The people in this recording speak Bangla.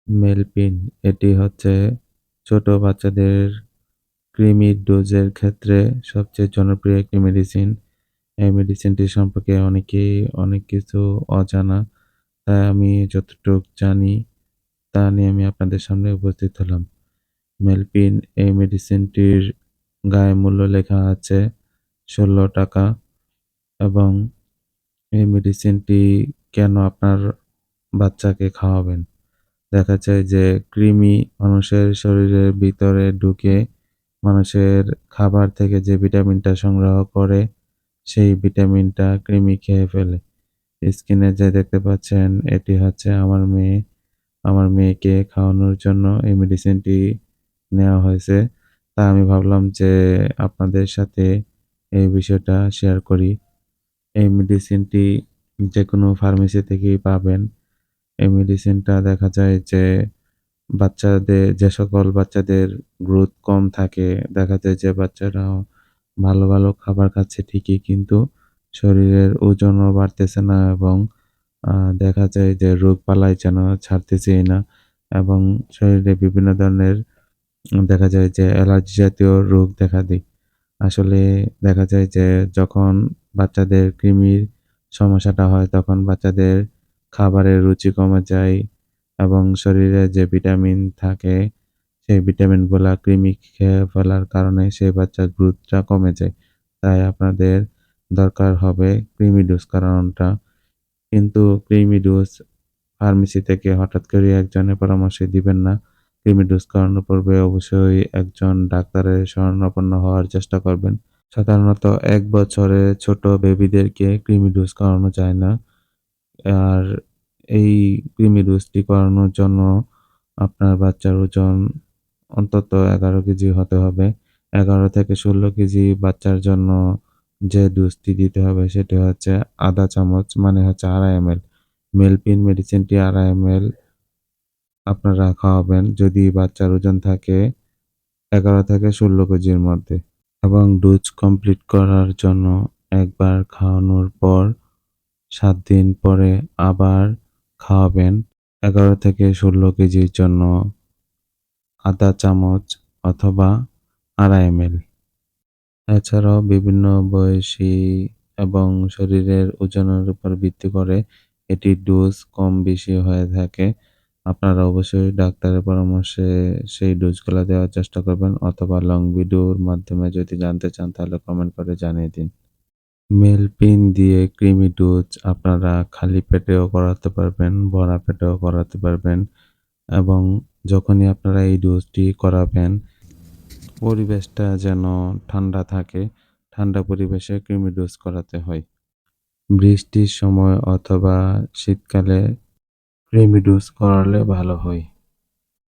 মেলপিন এটি হচ্ছে ছোট বাচ্চাদের কৃমির ডোজের ক্ষেত্রে সবচেয়ে জনপ্রিয় একটি মেডিসিন। এই মেডিসিনটি সম্পর্কে অনেকেই অনেক কিছু অজানা। তাই আমি যতটুক জানি তা নিয়ে আমি আপনাদের সামনে উপস্থিত হলাম। মেলপিন এই মেডিসিনটির গায়ে মূল্য লেখা আছে ৳১৬ এবং এই মেডিসিনটি কেন আপনার বাচ্চাকে খাওয়াবেন? দেখা যায় যে কৃমি মানুষের শরীরের ভিতরে ঢুকে মানুষের খাবার থেকে যে ভিটামিনটা সংগ্রহ করে, সেই ভিটামিনটা কৃমি খেয়ে ফেলে। স্ক্রিনে যে দেখতে পাচ্ছেন এটি হচ্ছে আমার মেয়ে। আমার মেয়েকে খাওয়ানোর জন্য এই মেডিসিনটি নেওয়া হয়েছে। তা আমি ভাবলাম যে আপনাদের সাথে এই বিষয়টা শেয়ার করি। এই মেডিসিনটি যেকোনো ফার্মেসি থেকেই পাবেন। এই মেডিসিনটা দেখা যায় যে যে সকল বাচ্চাদের গ্রোথ কম থাকে, দেখা যায় যে বাচ্চারা ভালো, ভালো খাবার খাচ্ছে ঠিকই কিন্তু শরীরের ওজনও বাড়তেছে না এবং আ দেখা যায় যে রোগবালাই যেন ছাড়তেছেই না এবং শরীরে বিভিন্ন ধরনের দেখা যায় যে অ্যালার্জি জাতীয় রোগ দেখা দেয়। আসলে দেখা যায় যে যখন বাচ্চাদের কৃমির সমস্যাটা হয় তখন বাচ্চাদের খাবারের রুচি কমে যায় এবং শরীরে যে ভিটামিন থাকে সেই ভিটামিনগুলা কৃমি খেয়ে ফেলার কারণে সেই বাচ্চার গ্রোথটা কমে যায়। তাই আপনাদের দরকার হবে কৃমি ডোজ করানোটা। কিন্তু কৃমি ডোজ ফার্মেসি থেকে হঠাৎ করে একজনের পরামর্শে দিবেন না। কৃমি ডোজ করানোর পূর্বে অবশ্যই একজন ডাক্তারের শরণাপন্ন হওয়ার চেষ্টা করবেন। সাধারণত ১ বছরের ছোট বেবিদেরকে কৃমি ডোজ করানো যায় না। আর এই কৃমি ডোজটি করানোর জন্য আপনার বাচ্চার ওজন অন্তত ১১ কেজি হতে হবে। ১১ থেকে ১৬ কেজি বাচ্চার জন্য যে ডোজটি দিতে হবে সেটি হচ্ছে ০.৫ চামচ মানে হচ্ছে ২.৫ এমএল। মেলপিন মেডিসিনটি ২.৫ এমএল আপনারা খাওয়াবেন যদি বাচ্চার ওজন থাকে ১১ থেকে ১৬ কেজির মধ্যে। এবং ডোজ কমপ্লিট করার জন্য একবার খাওয়ানোর পর ৭ দিন পরে আবার খাওয়াবেন। ১১ থেকে ১৬ কেজির জন্য ০.৫ চামচ অথবা ২.৫ এমএল। এছাড়াও বিভিন্ন বয়সী এবং শরীরের ওজনের উপর ভিত্তি করে এটির ডোজ কম বেশি হয়ে থাকে। আপনারা অবশ্যই ডাক্তারের পরামর্শে সেই ডোজগুলা দেওয়ার চেষ্টা করবেন অথবা লং ভিডিওর মাধ্যমে যদি জানতে চান তাহলে কমেন্ট করে জানিয়ে দিন। মেলপিন দিয়ে ক্রিমি ডোজ আপনারা খালি পেটেও করাতে পারবেন, ভরা পেটেও করাতে পারবেন এবং যখনই আপনারা এই ডোজটি করাবেন পরিবেশটা যেন ঠান্ডা থাকে, ঠান্ডা পরিবেশে ক্রিমি ডোজ করাতে হয়। বৃষ্টির সময় অথবা শীতকালে ক্রিমি ডোজ করালে ভালো হয়।